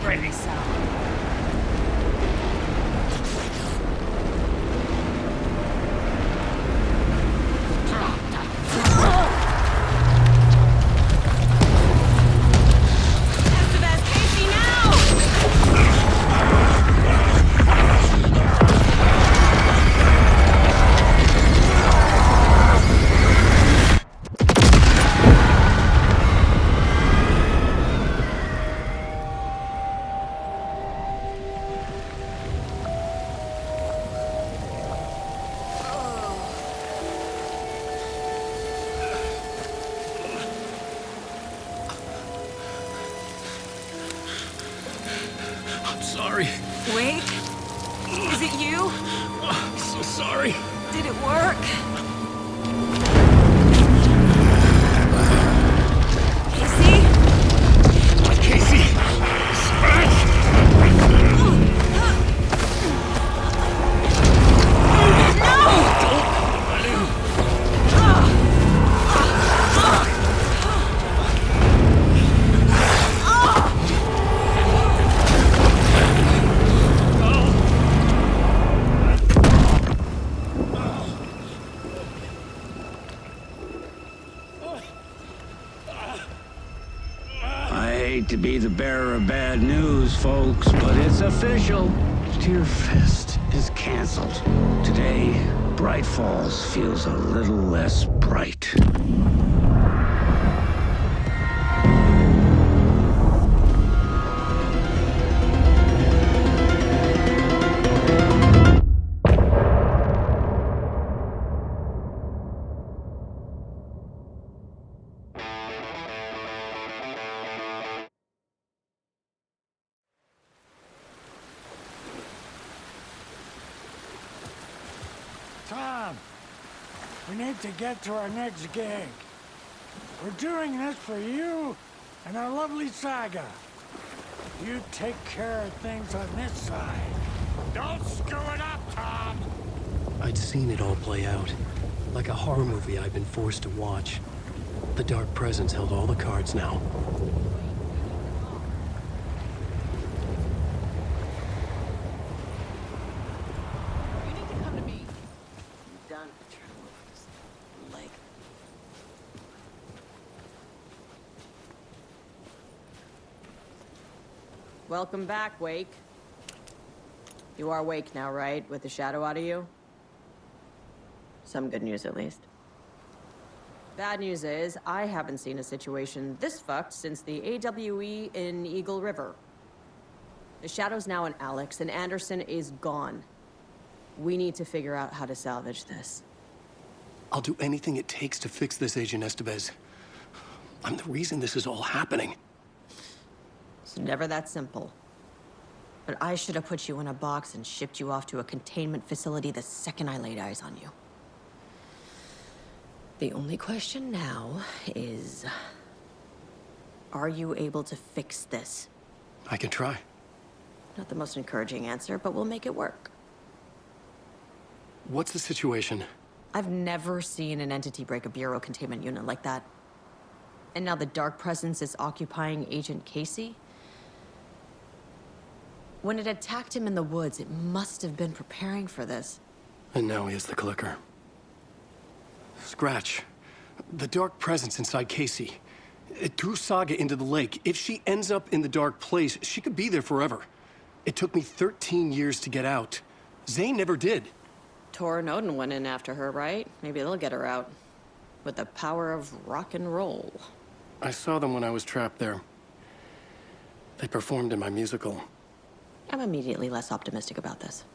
Ready, Sal. Sorry. Wake? Is it you? I'm so sorry. Did it work? Casey? Casey! Scratch! To be the bearer of bad news, folks, but it's official. Tearfest is canceled. Today, Bright Falls feels a little less bright. Tom, we need to get to our next gig. We're doing this for you and our lovely Saga. You take care of things on this side. Don't screw it up, Tom! I'd seen it all play out. Like a horror movie I'd been forced to watch. The Dark Presence held all the cards now. Welcome back, Wake. You are Wake now, right? With the shadow out of you? Some good news, at least. Bad news is, I haven't seen a situation this fucked since the AWE in Eagle River. The shadow's now in Alex, and Anderson is gone. We need to figure out how to salvage this. I'll do anything it takes to fix this, Agent Estevez. I'm the reason this is all happening. It's never that simple. But I should have put you in a box and shipped you off to a containment facility the second I laid eyes on you. The only question now is... are you able to fix this? I can try. Not the most encouraging answer, but we'll make it work. What's the situation? I've never seen an entity break a Bureau containment unit like that. And now the Dark Presence is occupying Agent Casey? When it attacked him in the woods, it must have been preparing for this. And now he has the clicker. Scratch. The Dark Presence inside Casey. It threw Saga into the lake. If she ends up in the Dark Place, she could be there forever. It took me 13 years to get out. Zane never did. Tor and Odin went in after her, right? Maybe they'll get her out. With the power of rock and roll. I saw them when I was trapped there. They performed in my musical. I'm immediately less optimistic about this.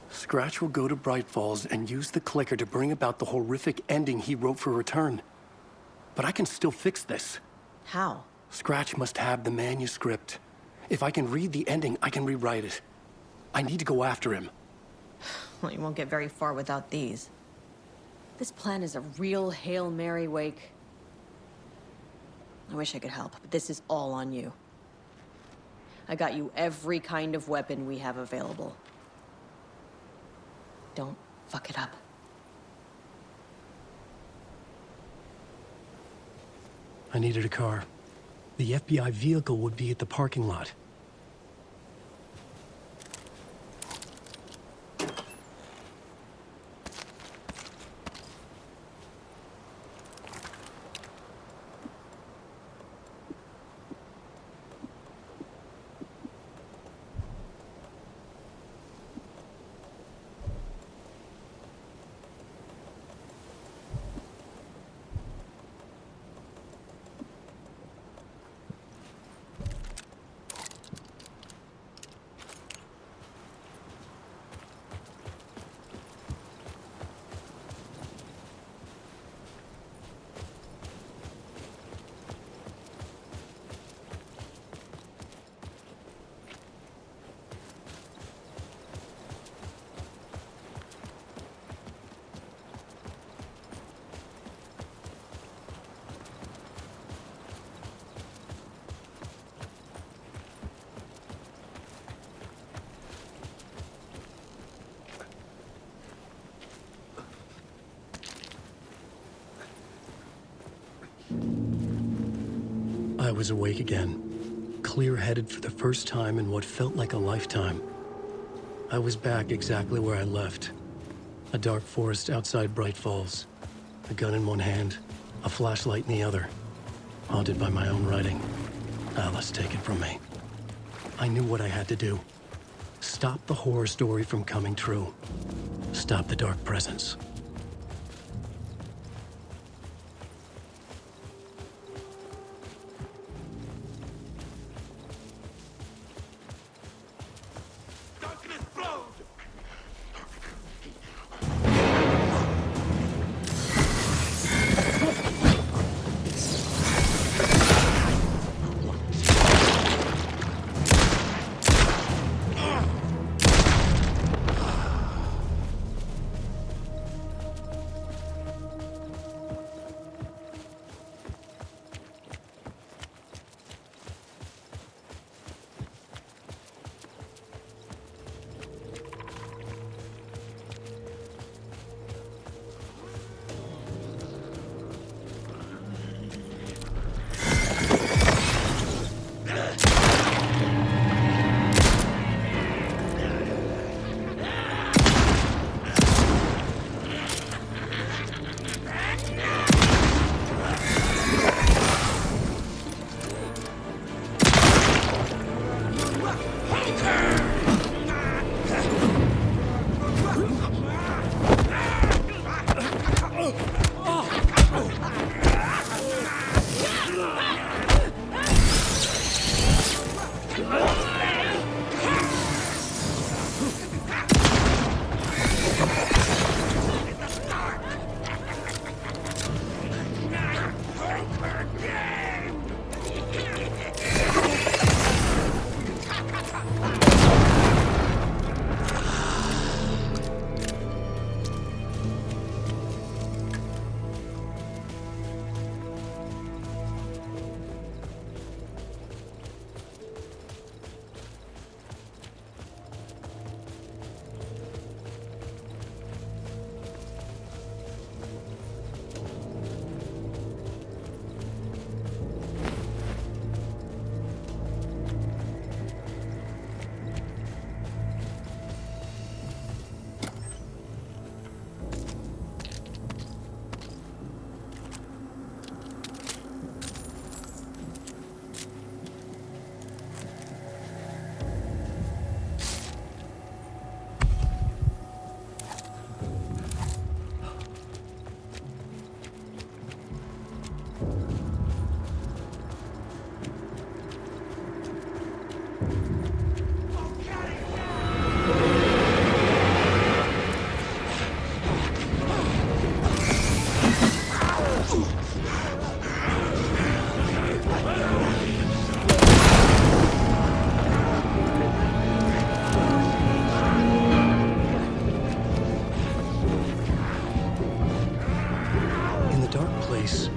Scratch will go to Bright Falls and use the clicker to bring about the horrific ending he wrote for Return. But I can still fix this. How? Scratch must have the manuscript. If I can read the ending, I can rewrite it. I need to go after him. Well, you won't get very far without these. This plan is a real Hail Mary, Wake. I wish I could help, but this is all on you. I got you every kind of weapon we have available. Don't fuck it up. I needed a car. The FBI vehicle would be at the parking lot. I was awake again, clear-headed for the first time in what felt like a lifetime. I was back exactly where I left. A dark forest outside Bright Falls. A gun in one hand, a flashlight in the other. Haunted by my own writing. Alice taken from me. I knew what I had to do. Stop the horror story from coming true. Stop the dark presence.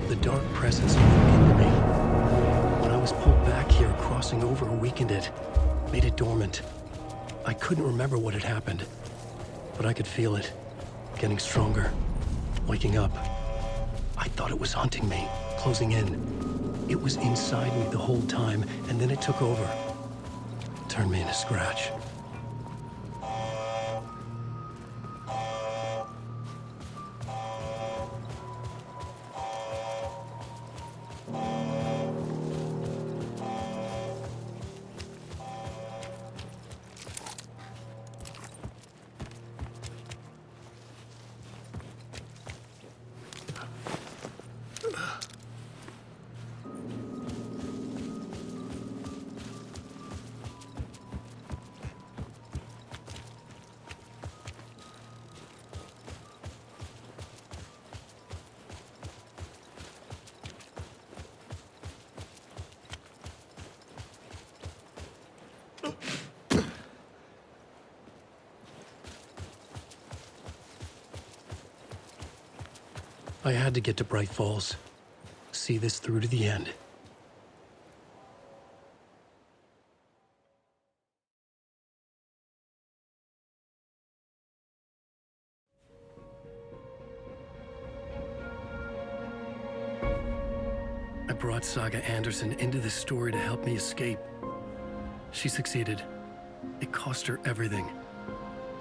The dark presence weakened me. When I was pulled back here, crossing over weakened it, made it dormant. I couldn't remember what had happened, but I could feel it, getting stronger, waking up. I thought it was hunting me, closing in. It was inside me the whole time, and then it took over. Turned me into Scratch. I had to get to Bright Falls. See this through to the end. I brought Saga Anderson into this story to help me escape. She succeeded. It cost her everything.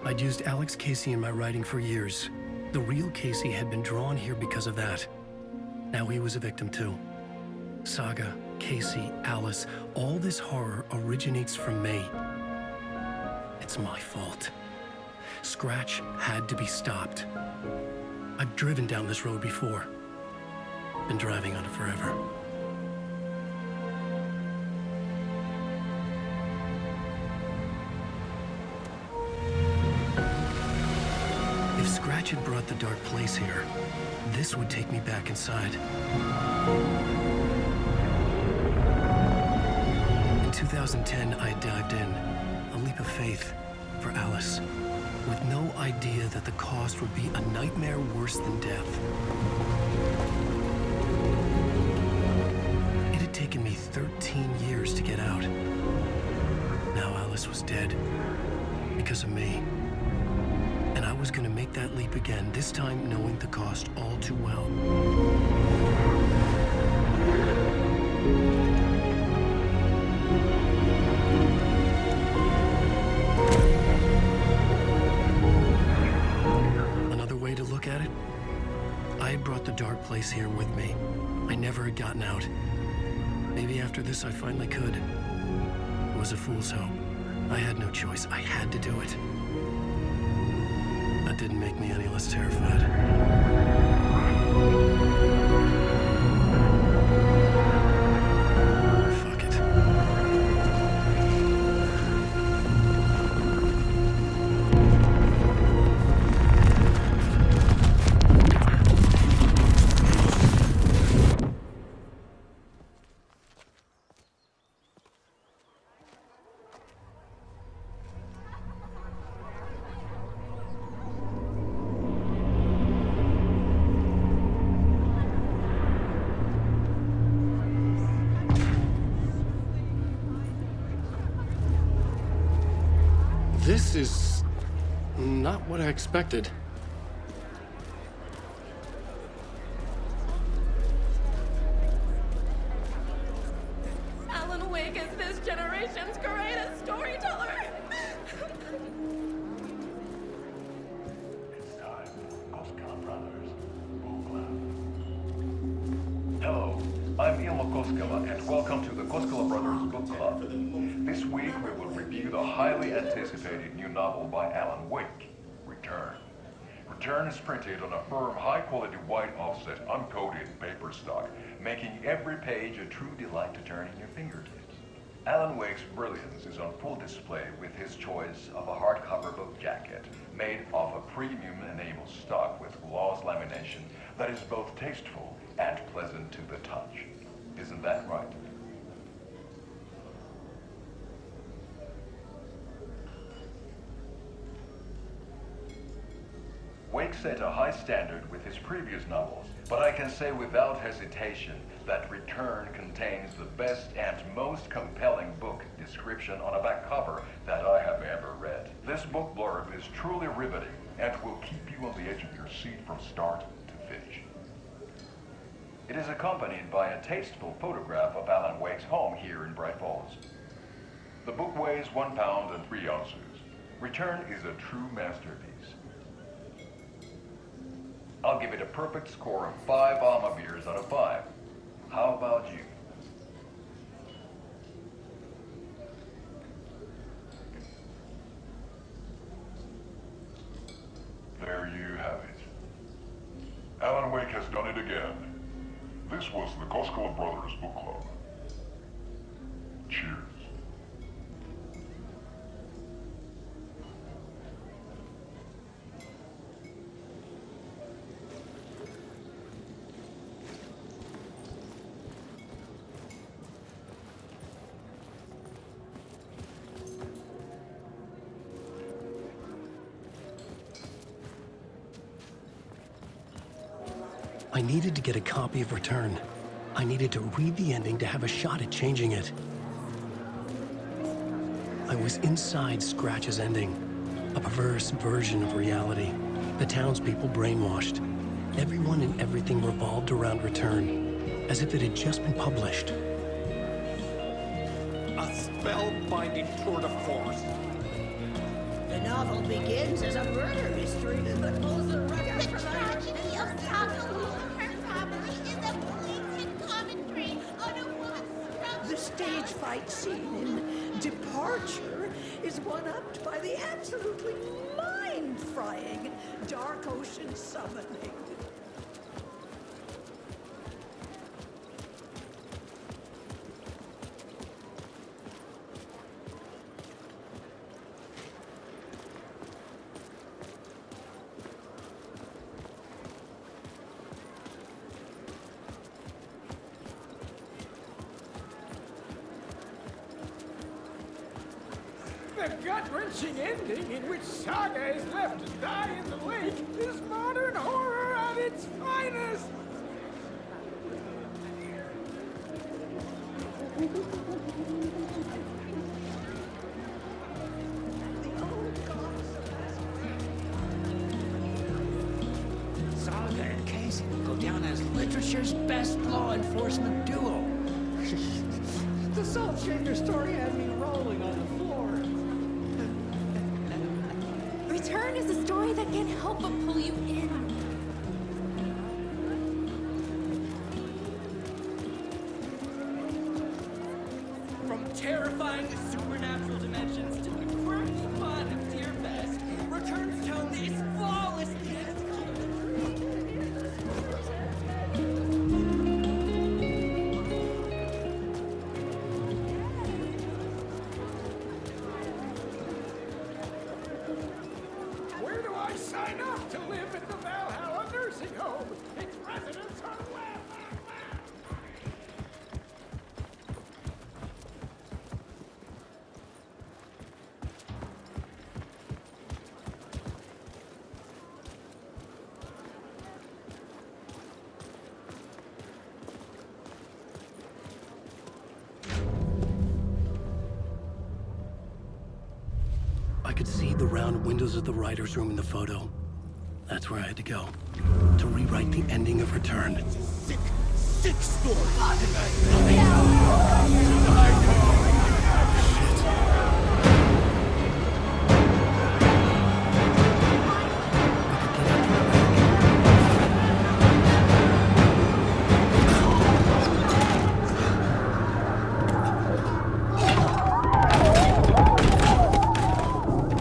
I'd used Alex Casey in my writing for years. The real Casey had been drawn here because of that. Now he was a victim too. Saga, Casey, Alice, all this horror originates from me. It's my fault. Scratch had to be stopped. I've driven down this road before. Been driving on it forever. If Scratch had brought the Dark Place here, this would take me back inside. In 2010, I dived in, a leap of faith for Alice, with no idea that the cost would be a nightmare worse than death. It had taken me 13 years to get out. Now Alice was dead, because of me. And I was gonna make that leap again, this time knowing the cost all too well. Another way to look at it, I had brought the Dark Place here with me. I never had gotten out. Maybe after this I finally could. It was a fool's hope. I had no choice. I had to do it. That didn't make me any less terrified. Fuck it. This is not what I expected. Alan Wake is this generation's greatest storyteller. It's time for Koskela Brothers Book Club. Hello, I'm Ilmo Koskela, and welcome to the Koskela Brothers Book Club. This week we will review the highly anticipated new novel by Alan Wake, Return. Return is printed on a firm, high-quality white offset, uncoated paper stock, making every page a true delight to turn in your fingertips. Alan Wake's brilliance is on full display with his choice of a hardcover book jacket made of a premium enamel stock with gloss lamination that is both tasteful and pleasant to the touch. Isn't that right? Wake set a high standard with his previous novels, but I can say without hesitation that Return contains the best and most compelling book description on a back cover that I have ever read. This book blurb is truly riveting and will keep you on the edge of your seat from start to finish. It is accompanied by a tasteful photograph of Alan Wake's home here in Bright Falls. The book weighs 1 pound and 3 ounces. Return is a true masterpiece. I'll give it a perfect score of 5 Alma beers out of 5. How about you? There you have it. Alan Wake has done it again. This was the Koskela Brothers Book Club. Cheers. I needed to get a copy of Return. I needed to read the ending to have a shot at changing it. I was inside Scratch's ending, a perverse version of reality. The townspeople brainwashed. Everyone and everything revolved around Return, as if it had just been published. A spellbinding tour de force. The novel begins as a murder mystery that pulls the rug out from under. Tragedy of Saga losing her family is a blatant commentary on a woman's struggle. The stage fight scene in Departure is one-upped by the absolutely mind-frying Dark Ocean summoning. The gut-wrenching ending in which Saga is left to die in the lake is modern horror at its finest! Saga and Casey will go down as literature's best law enforcement duo. The Salt Shaker story had me rolling on the floor. Return is a story that can't help but pull you in. From terrifying supernatural dimensions to the crazy fun of Deer Fest, Return's tone is flawless. Where do I sign up to live in the Valhalla nursing home? Its residents are welcome! I could see the round windows of the writer's room in the photo. That's where I had to go, to rewrite the ending of Return. Sick story.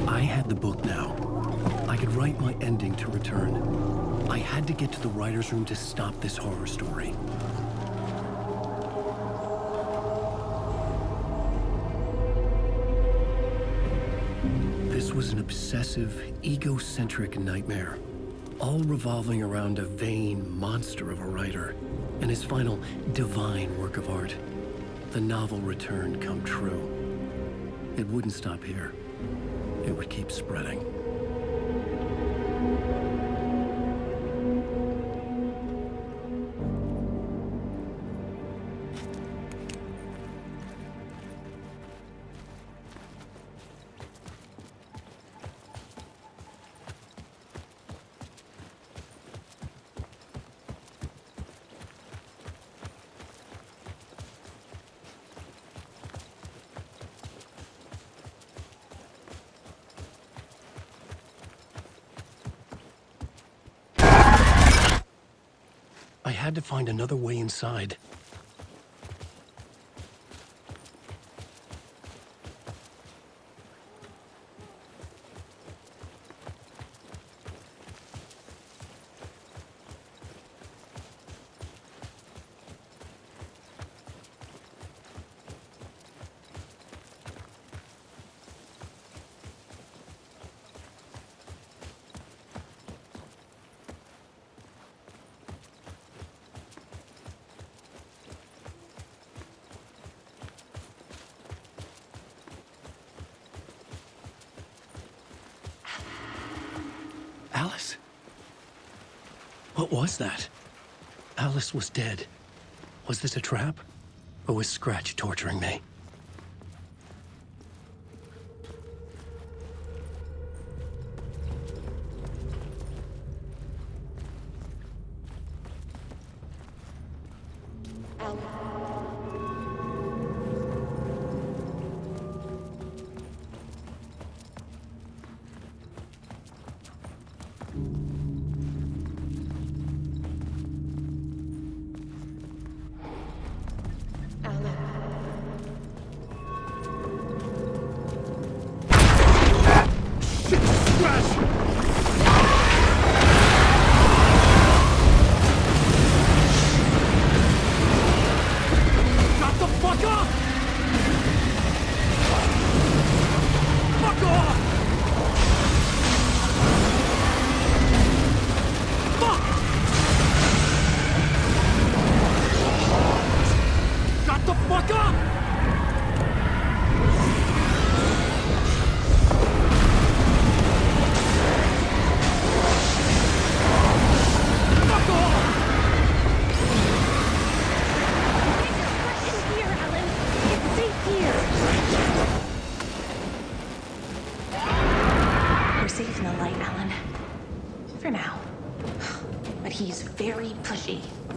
I had the book now. I could write my ending to Return. I had to get to the writer's room to stop this horror story. This was an obsessive, egocentric nightmare, all revolving around a vain monster of a writer and his final divine work of art, the novel Return come true. It wouldn't stop here. It would keep spreading. had to find another way inside. Alice? What was that? Alice was dead. Was this a trap? Or was Scratch torturing me?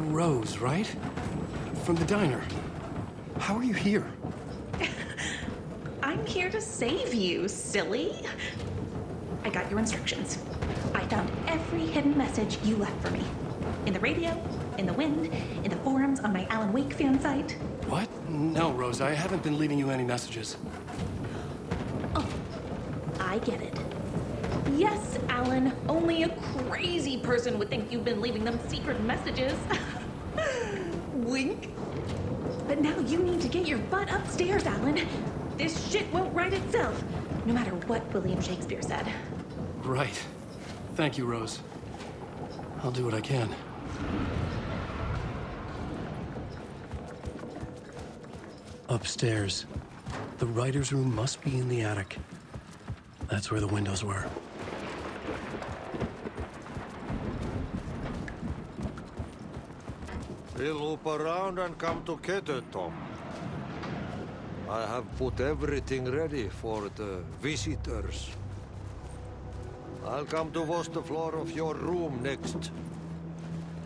Rose, right? From the diner. How are you here? I'm here to save you, silly. I got your instructions. I found every hidden message you left for me. In the radio, in the wind, in the forums on my Alan Wake fan site. What? No, Rose, I haven't been leaving you any messages. Oh, I get it. Yes, Alan, only a crazy person would think you've been leaving them secret messages. Wink. But now you need to get your butt upstairs, Alan. This shit won't right itself, no matter what William Shakespeare said. Right. Thank you, Rose. I'll do what I can. Upstairs. The writer's room must be in the attic. That's where the windows were. We'll loop around and come together, Tom. I have put everything ready for the visitors. I'll come to wash the floor of your room next.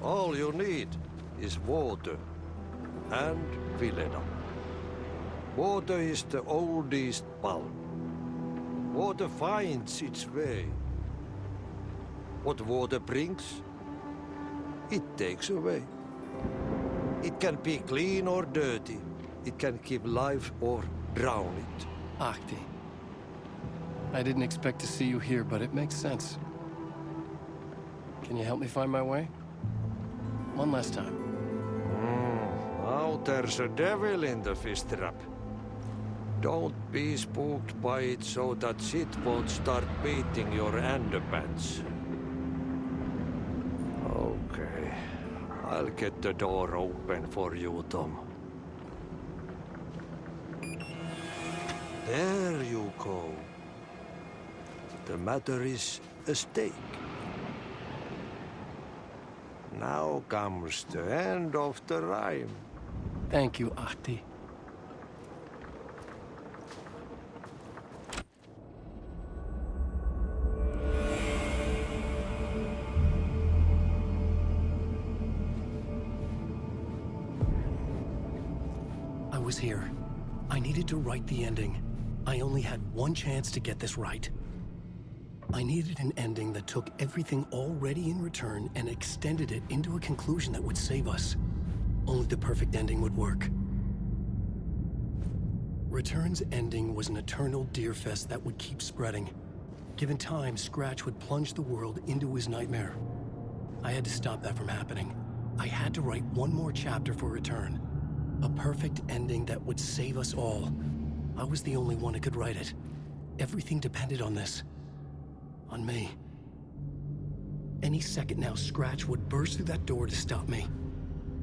All you need is water and Vilena. Water is the oldest bulb. Water finds its way. What water brings, it takes away. It can be clean or dirty. It can give life or drown it. Ahti. I didn't expect to see you here, but it makes sense. Can you help me find my way? One last time. Now there's a devil in the fish trap. Don't be spooked by it so that shit won't start beating your underpants. Okay. I'll get the door open for you, Tom. There you go. The matter is a stake. Now comes the end of the rhyme. Thank you, Ahti. I was here. I needed to write the ending. I only had one chance to get this right. I needed an ending that took everything already in return and extended it into a conclusion that would save us. Only the perfect ending would work. Return's ending was an eternal Deerfest that would keep spreading. Given time, Scratch would plunge the world into his nightmare. I had to stop that from happening. I had to write one more chapter for Return. A perfect ending that would save us all. I was the only one who could write it. Everything depended on this. On me. Any second now, Scratch would burst through that door to stop me.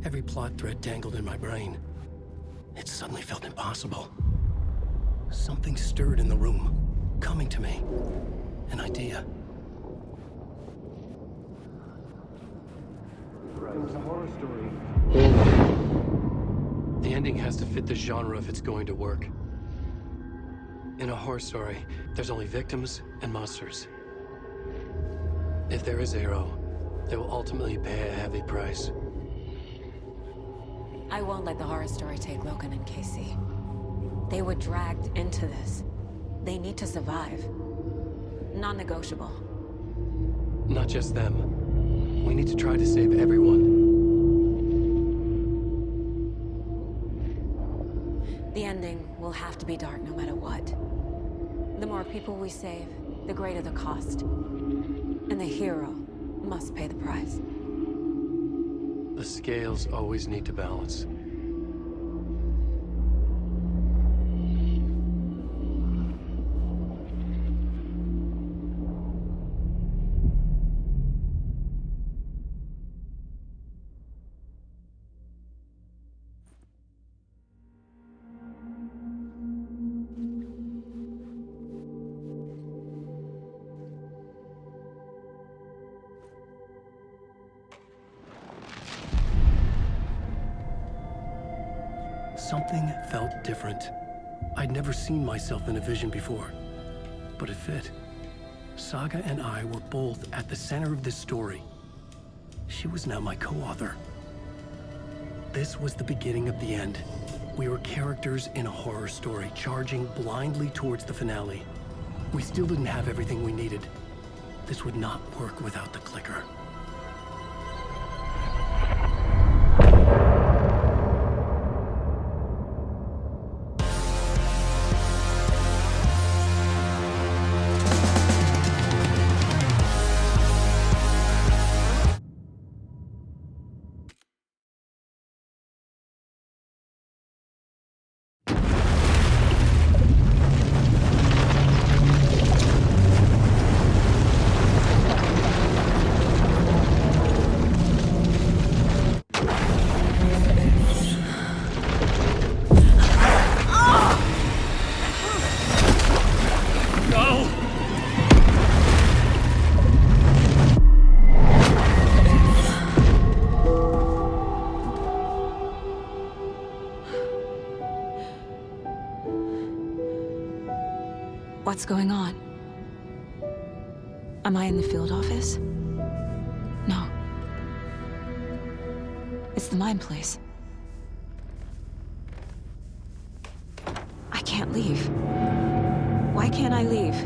Every plot thread tangled in my brain. It suddenly felt impossible. Something stirred in the room, coming to me. An idea. It was a horror story. The ending has to fit the genre if it's going to work. In a horror story, there's only victims and monsters. If there is Arrow, they will ultimately pay a heavy price. I won't let the horror story take Logan and Casey. They were dragged into this. They need to survive. Non-negotiable. Not just them. We need to try to save everyone. The ending will have to be dark no matter what. The more people we save, the greater the cost. And the hero must pay the price. The scales always need to balance. Something felt different. I'd never seen myself in a vision before, but it fit. Saga and I were both at the center of this story. She was now my co-author. This was the beginning of the end. We were characters in a horror story, charging blindly towards the finale. We still didn't have everything we needed. This would not work without the clicker. What's going on? Am I in the field office? No. It's the mine place. I can't leave. Why can't I leave?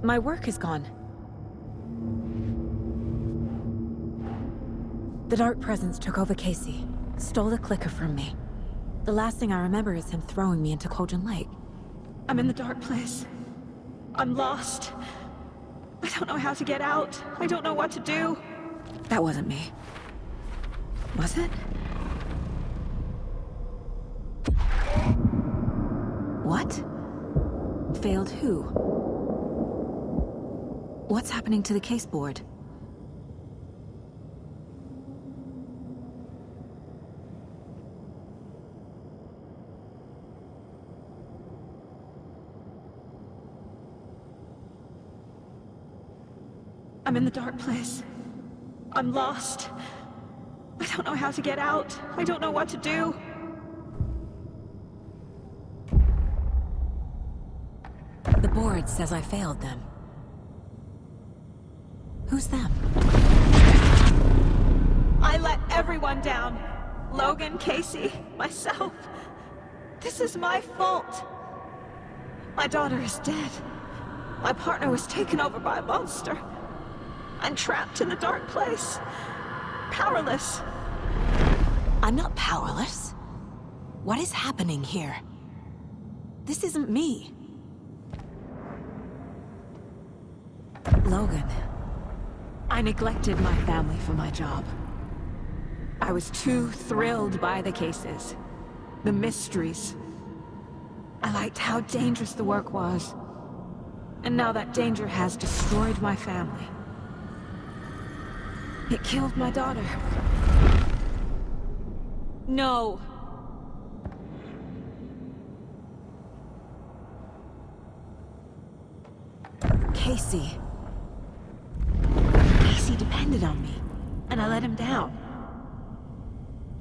My work is gone. The Dark Presence took over Casey, stole the clicker from me. The last thing I remember is him throwing me into Cauldron Lake. I'm in the dark place. I'm lost. I don't know how to get out. I don't know what to do. That wasn't me. Was it? What? Failed who? What's happening to the case board? I'm in the dark place. I'm lost. I don't know how to get out. I don't know what to do. The board says I failed them. Who's them? I let everyone down. Logan, Casey, myself. This is my fault. My daughter is dead. My partner was taken over by a monster. I'm trapped in a dark place. Powerless. I'm not powerless. What is happening here? This isn't me. Logan, I neglected my family for my job. I was too thrilled by the cases, the mysteries. I liked how dangerous the work was. And now that danger has destroyed my family. It killed my daughter. No. Casey. Casey depended on me, and I let him down.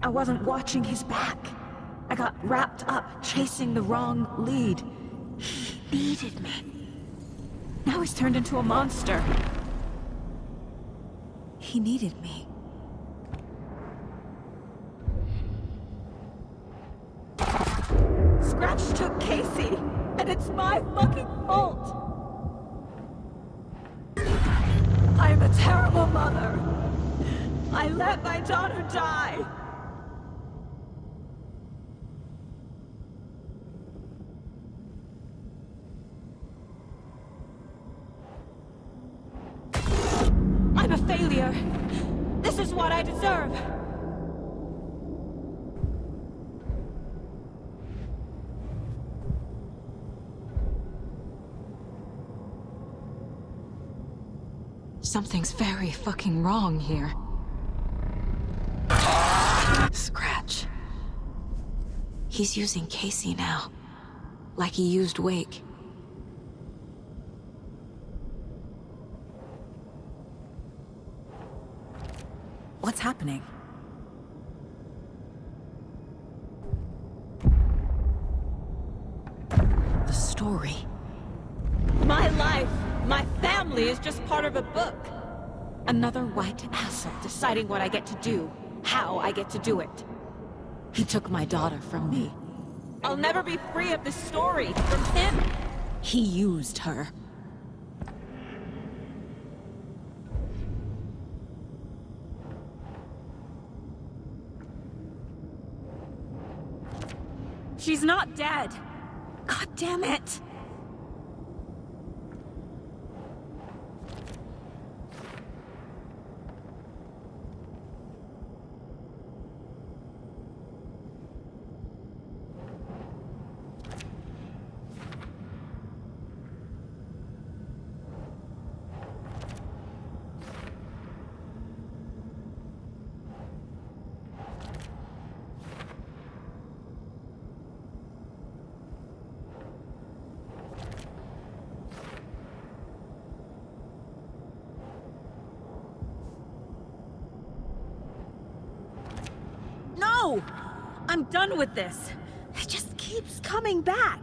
I wasn't watching his back. I got wrapped up chasing the wrong lead. He needed me. Now he's turned into a monster. He needed me. Scratch took Casey, and it's my fucking fault. I'm a terrible mother. I let my daughter die. I'm a failure. This is what I deserve. Something's very fucking wrong here. Scratch. He's using Casey now. Like he used Wake. What's happening? The story. My life, my family is just part of a book. Another white asshole deciding what I get to do, how I get to do it. He took my daughter from me. I'll never be free of this story from him. He used her. She's not dead. God damn it! No! I'm done with this. It just keeps coming back.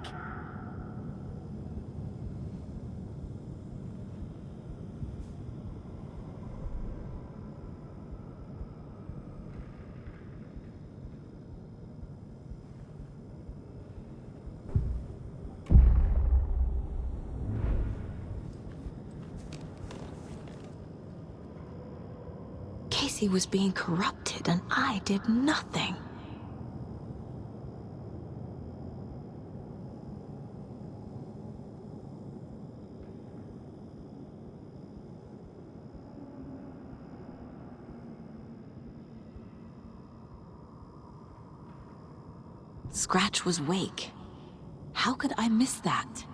Casey was being corrupted and I did nothing. Scratch was Wake. How could I miss that?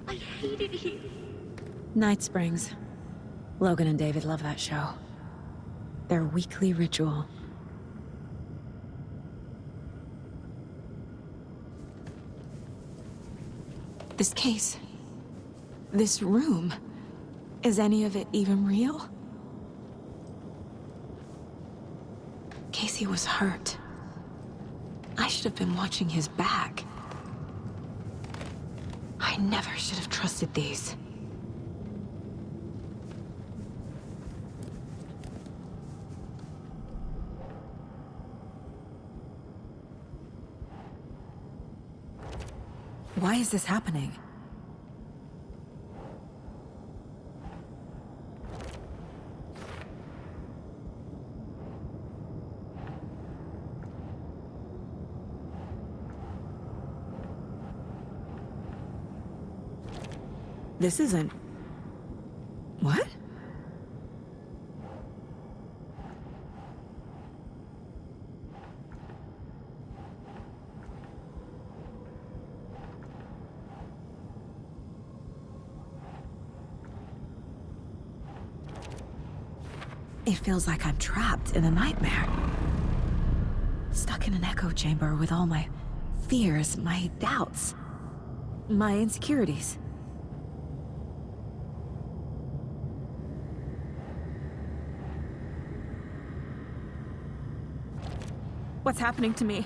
I hated you. Night Springs. Logan and David love that show. Their weekly ritual. This case. This room. Is any of it even real? Casey was hurt. I should have been watching his back. I never should have trusted these. Why is this happening? This isn't... What? It feels like I'm trapped in a nightmare. Stuck in an echo chamber with all my fears, my doubts, my insecurities. What's happening to me?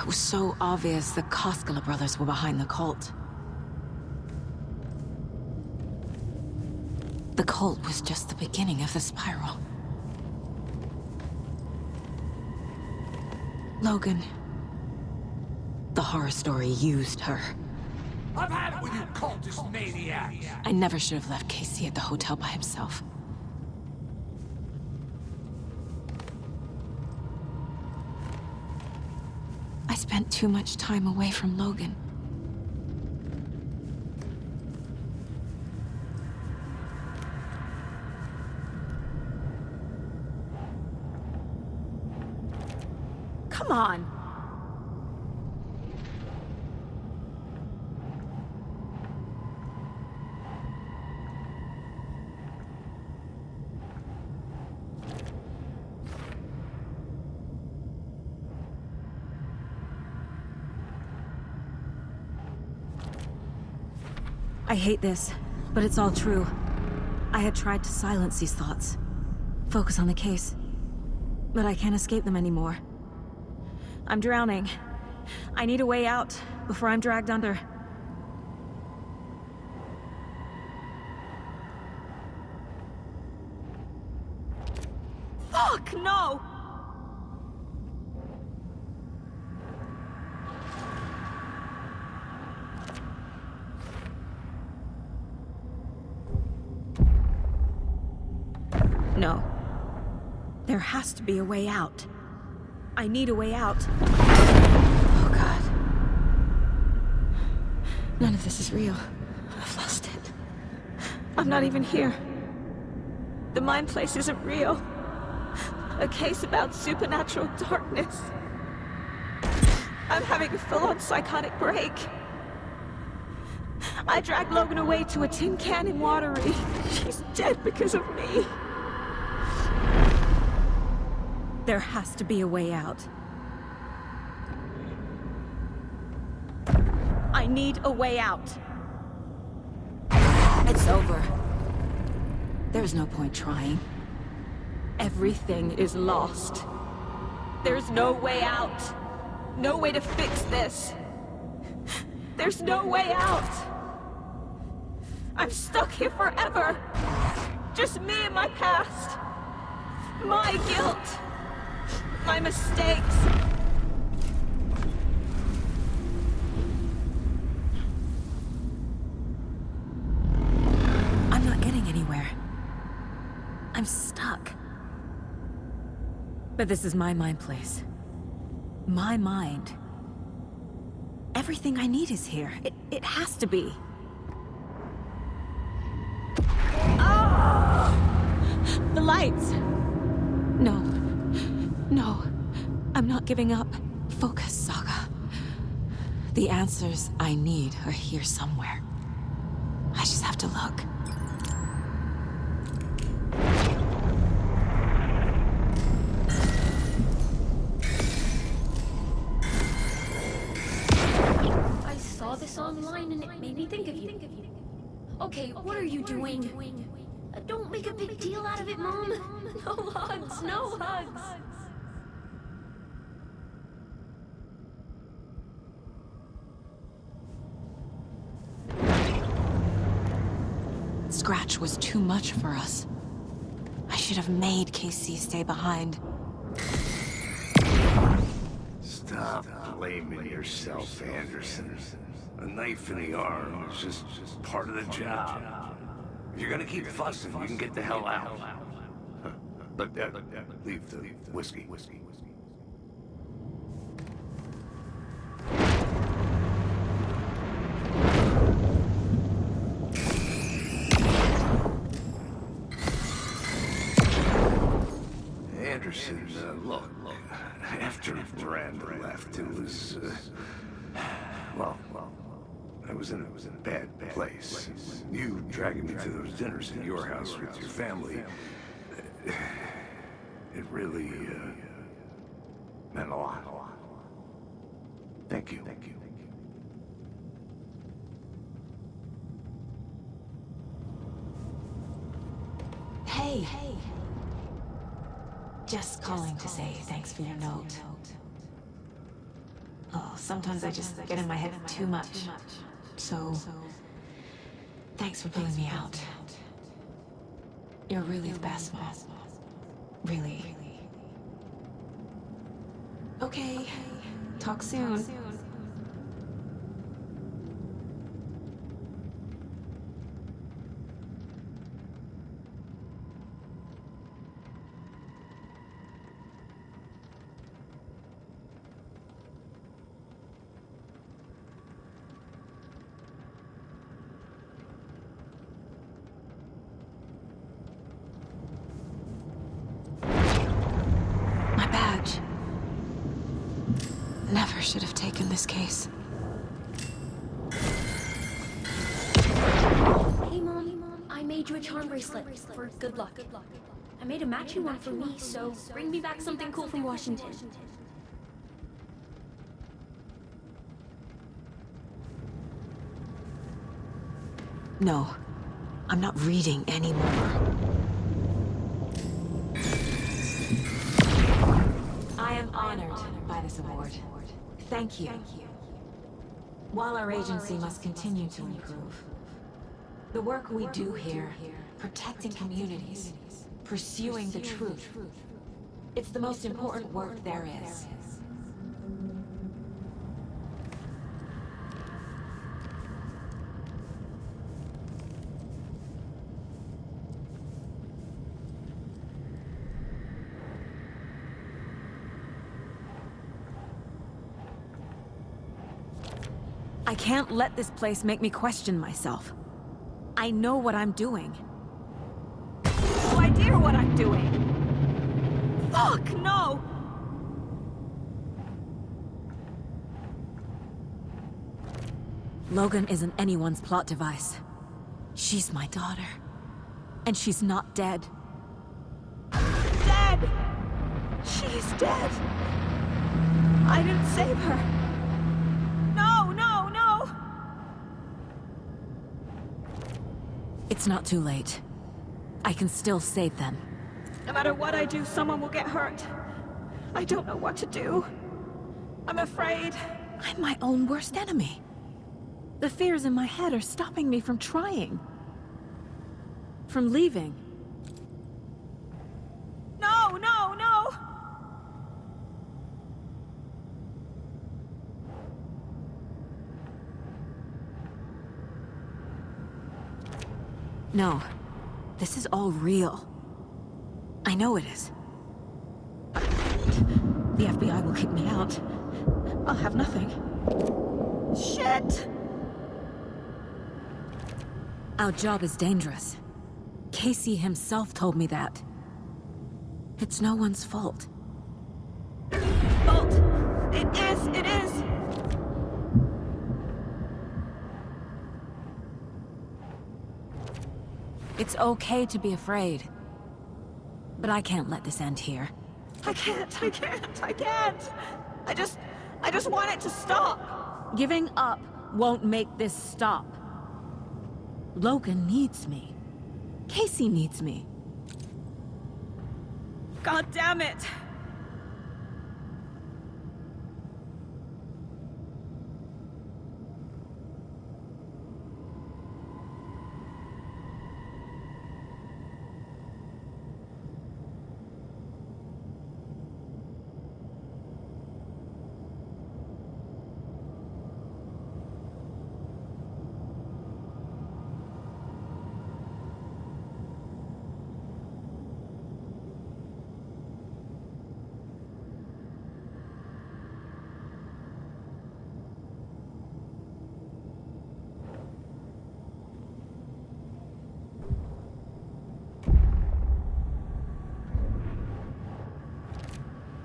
It was so obvious the Koskela brothers were behind the cult. The cult was just the beginning of the spiral. Logan. The horror story used her. I've had it with you cultist maniacs! I never should have left Casey at the hotel by himself. I spent too much time away from Logan. Come on! I hate this, but it's all true. I had tried to silence these thoughts. Focus on the case. But I can't escape them anymore. I'm drowning. I need a way out before I'm dragged under. Fuck, no! No. There has to be a way out. I need a way out. Oh, God. None of this is real. I've lost it. I'm not even here. The mind place isn't real. A case about supernatural darkness. I'm having a full-on psychotic break. I dragged Logan away to a tin can in Watery. She's dead because of me. There has to be a way out. I need a way out. It's over. There's no point trying. Everything is lost. There's no way out. No way to fix this. There's no way out. I'm stuck here forever. Just me and my past. My guilt. My mistakes. I'm not getting anywhere. I'm stuck. But this is my mind place. My mind. Everything I need is here. It has to be. Ah! The lights! No. No. I'm not giving up. Focus, Saga. The answers I need are here somewhere. I just have to look. this online and it made me think of you. Okay, what are you doing? Don't make a big deal out of it, Mom. No hugs, no hugs. Scratch was too much for us. I should have made Casey stay behind. Stop blaming yourself, Anderson. A knife in the arm is just part of the job. If you're gonna keep fussing, you can get the hell out. But leave the whiskey. Anderson, look, after Miranda left, it was, well, I was in a bad place. You dragging me to those dinners in your house with your family, it really, meant a lot. Thank you. Hey. Just calling to say thanks for your note. Oh, sometimes I just get in my head too much. So, thanks for pulling me out. You're really the best, Mom. Really. Okay. Talk soon. Never should have taken this case. Hey, Mom, I made you a charm bracelet for good luck. I made a matching one for me, so bring me back something cool from Washington. No, I'm not reading anymore. I am honored by this award. Thank you. While our agency must continue to improve, the work we do here, protecting communities, pursuing the truth, it's the most important work there is. I can't let this place make me question myself. I know what I'm doing. No idea what I'm doing! Fuck, no! Logan isn't anyone's plot device. She's my daughter. And she's not dead. Dead! She's dead! I didn't save her. It's not too late. I can still save them. No matter what I do, someone will get hurt. I don't know what to do. I'm afraid. I'm my own worst enemy. The fears in my head are stopping me from trying. From leaving. No, no, no! No. This is all real. I know it is. The FBI will kick me out. I'll have nothing. Shit! Our job is dangerous. Casey himself told me that. It's no one's fault. Fault! It is! It is! It's okay to be afraid. But I can't let this end here. I can't. I just want it to stop. Giving up won't make this stop. Logan needs me. Casey needs me. God damn it!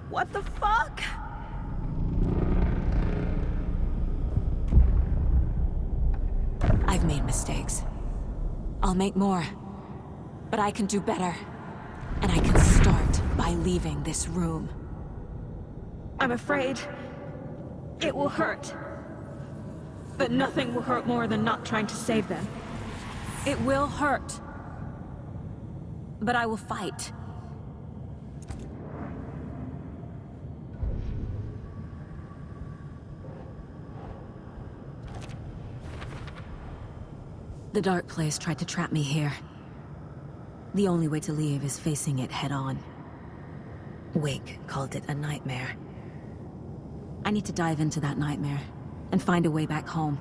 What the fuck? I've made mistakes. I'll make more. But I can do better. And I can start by leaving this room. I'm afraid it will hurt. But nothing will hurt more than not trying to save them. It will hurt. But I will fight. The Dark Place tried to trap me here. The only way to leave is facing it head-on. Wake called it a nightmare. I need to dive into that nightmare, and find a way back home.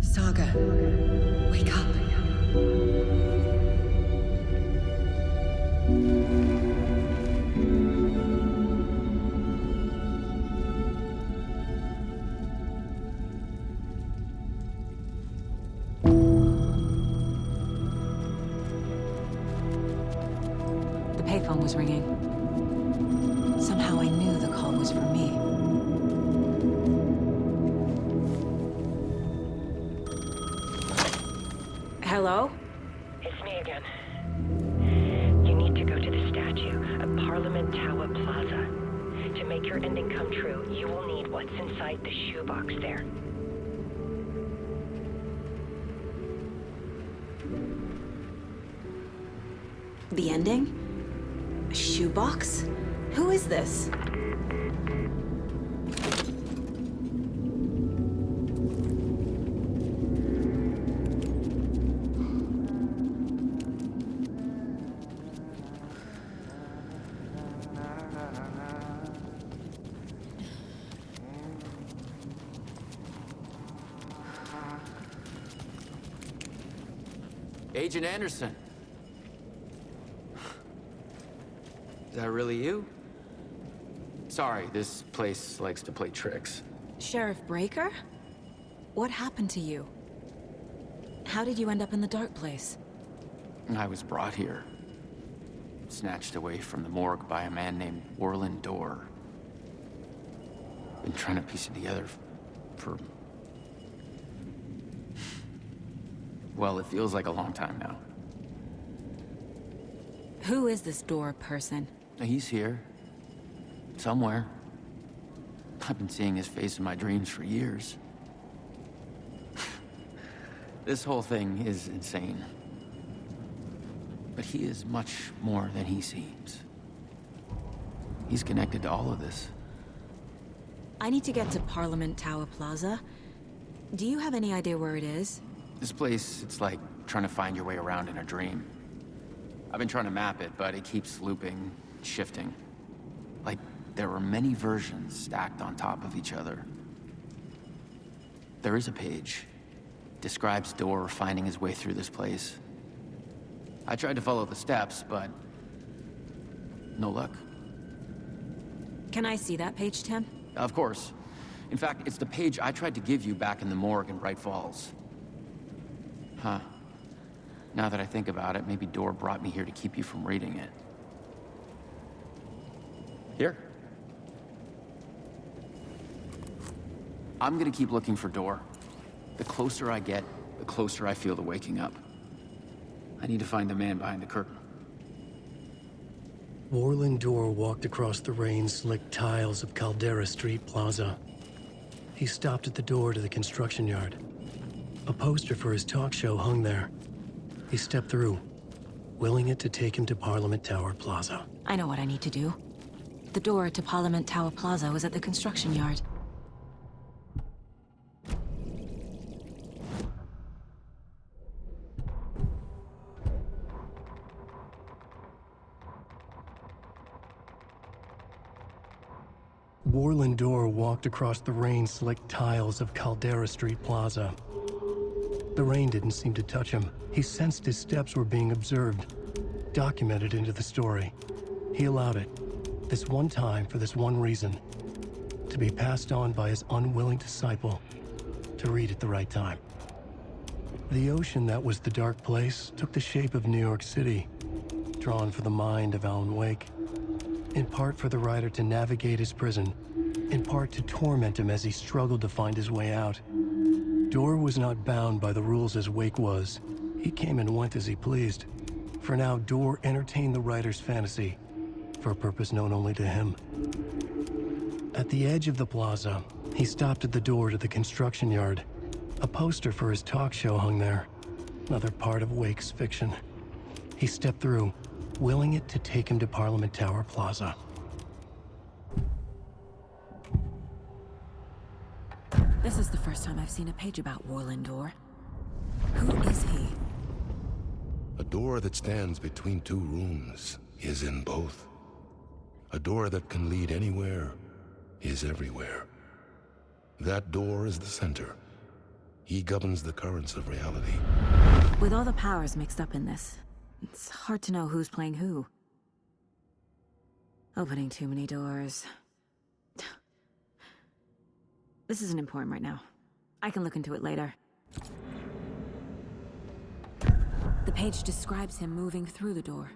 Saga, wake up. The payphone was ringing. Somehow I knew the call was for me. Hello? It's me again. You need to go to the statue at Parliament Tower Plaza. To make your ending come true, you will need what's inside the shoebox there. The ending? A shoebox? Who is this? Agent Anderson. Is that really you? Sorry, this place likes to play tricks. Sheriff Breaker? What happened to you? How did you end up in the Dark Place? I was brought here. Snatched away from the morgue by a man named Warlin Dorr. Been trying to piece it together for... Well, it feels like a long time now. Who is this Dorr person? He's here. Somewhere. I've been seeing his face in my dreams for years. This whole thing is insane. But he is much more than he seems. He's connected to all of this. I need to get to Parliament Tower Plaza. Do you have any idea where it is? This place, it's like trying to find your way around in a dream. I've been trying to map it, but it keeps looping, shifting. Like there were many versions stacked on top of each other. There is a page. Describes Door finding his way through this place. I tried to follow the steps, but no luck. Can I see that page, Tim? Of course. In fact, it's the page I tried to give you back in the morgue in Bright Falls. Huh. Now that I think about it, maybe Door brought me here to keep you from reading it. Here. I'm gonna keep looking for Door. The closer I get, the closer I feel to waking up. I need to find the man behind the curtain. Warlin Door walked across the rain-slicked tiles of Caldera Street Plaza. He stopped at the door to the construction yard. A poster for his talk show hung there. He stepped through, willing it to take him to Parliament Tower Plaza. I know what I need to do. The door to Parliament Tower Plaza was at the construction yard. Warlin Door walked across the rain-slicked tiles of Caldera Street Plaza. The rain didn't seem to touch him. He sensed his steps were being observed, documented into the story. He allowed it, this one time for this one reason, to be passed on by his unwilling disciple, to read at the right time. The ocean that was the dark place took the shape of New York City, drawn for the mind of Alan Wake. In part for the writer to navigate his prison, in part to torment him as he struggled to find his way out. Door was not bound by the rules as Wake was. He came and went as he pleased. For now, Door entertained the writer's fantasy, for a purpose known only to him. At the edge of the plaza, he stopped at the door to the construction yard. A poster for his talk show hung there, another part of Wake's fiction. He stepped through, willing it to take him to Parliament Tower Plaza. This is the first time I've seen a page about Warlin Door. Who is he? A door that stands between two rooms is in both. A door that can lead anywhere is everywhere. That door is the center. He governs the currents of reality. With all the powers mixed up in this, it's hard to know who's playing who. Opening too many doors. This isn't important right now. I can look into it later. The page describes him moving through the door.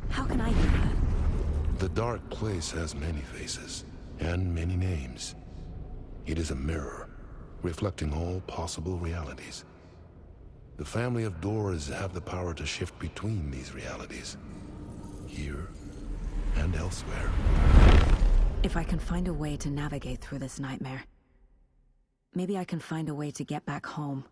How can I do that? The dark place has many faces and many names. It is a mirror, reflecting all possible realities. The family of Doors have the power to shift between these realities, here and elsewhere. If I can find a way to navigate through this nightmare, maybe I can find a way to get back home.